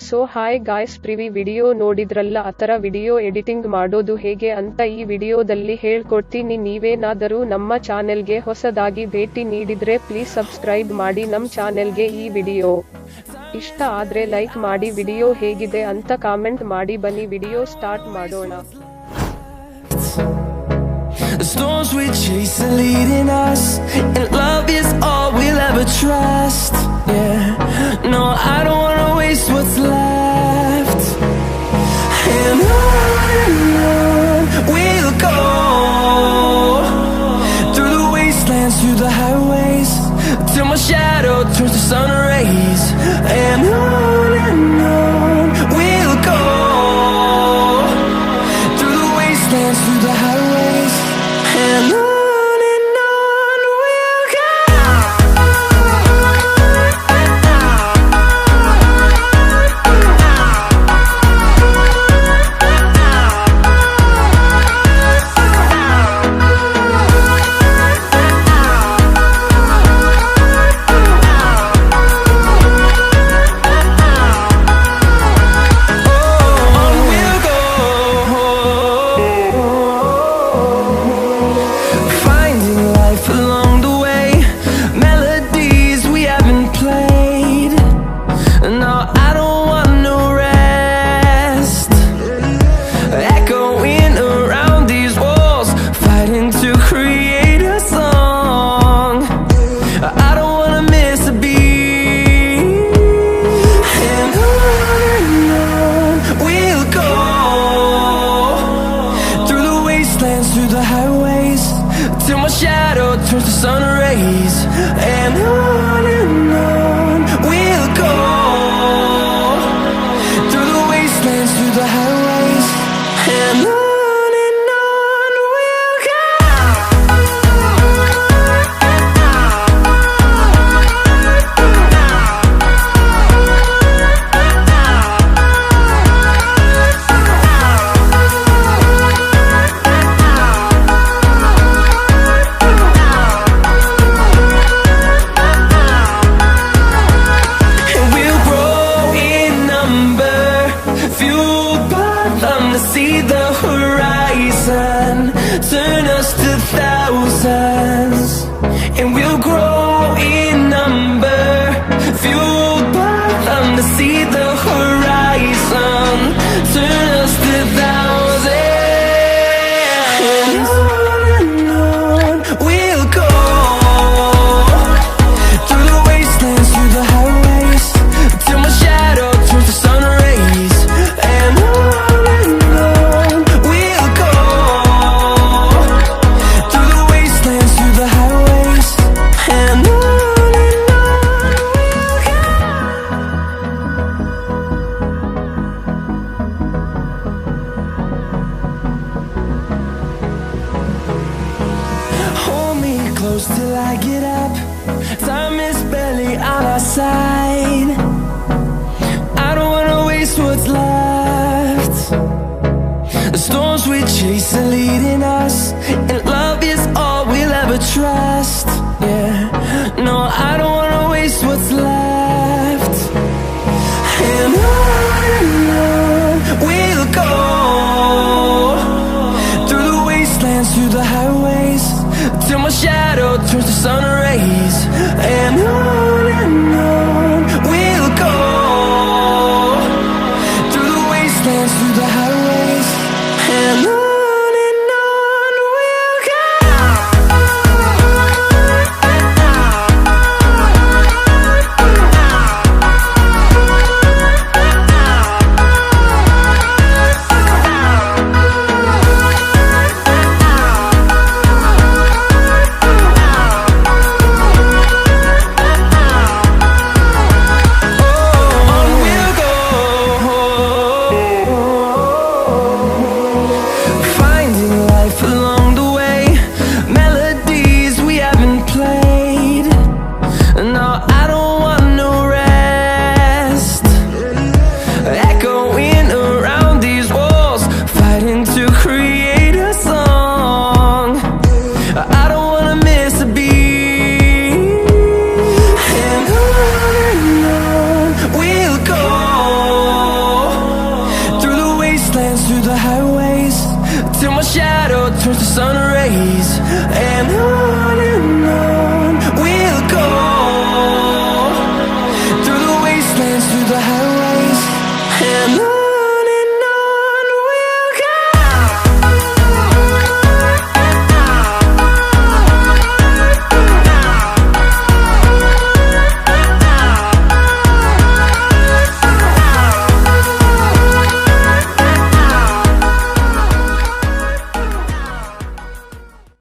So hi guys, ಪ್ರಿವಿ video ನೋಡಿದ್ರಲ್ಲ, ಆತರ ವಿಡಿಯೋ ಎಡಿಟಿಂಗ್ ಮಾಡೋದು ಹೇಗೆ ಅಂತ ಈ ವಿಡಿಯೋದಲ್ಲಿ ಹೇಳ್ಕೊಡ್ತೀನಿ. ನೀವೇನಾದರೂ ನಮ್ಮ ಚಾನೆಲ್ಗೆ ಹೊಸದಾಗಿ ಭೇಟಿ ನೀಡಿದ್ರೆ ಪ್ಲೀಸ್ ಸಬ್ಸ್ಕ್ರೈಬ್ ಮಾಡಿ ನಮ್ಮ ಚಾನೆಲ್ಗೆ. ಈ ವಿಡಿಯೋ ಇಷ್ಟ ಆದ್ರೆ ಲೈಕ್ ಮಾಡಿ, ವಿಡಿಯೋ ಹೇಗಿದೆ ಅಂತ ಕಾಮೆಂಟ್ ಮಾಡಿ. ಬನ್ನಿ ವಿಡಿಯೋ ಸ್ಟಾರ್ಟ್ ಮಾಡೋಣ. The storms we chase are leading us, and love is all we'll ever trust. Yeah, no, I don't wanna waste what's left. And on we'll go, through the wastelands, through the highways, till my shadow turns to sun rays. And on we'll go, through the wastelands, through the highways, and on we'll go. Through the highways, till my shadow turns to sun rays. And on we'll go, through the wastelands, through the highways, and on we'll go. See the horizon, turn us to thousands, and we'll grow in number, fueled by them. To see the horizon, turn us to thousands, and on we'll go, through the wastelands, through the highways, till my shadow turns to sun rays. And close till I get up, time is barely on our side. I don't wanna waste what's left. The storms we chase are leading us, and love is all we'll ever trust. Yeah, no, I don't wanna waste what's left. And on we'll go, through the wastelands, through the highways, till my shadow turns to sun rays. And on we'll go, through the wastelands, through the highways, and on we'll go. days, and on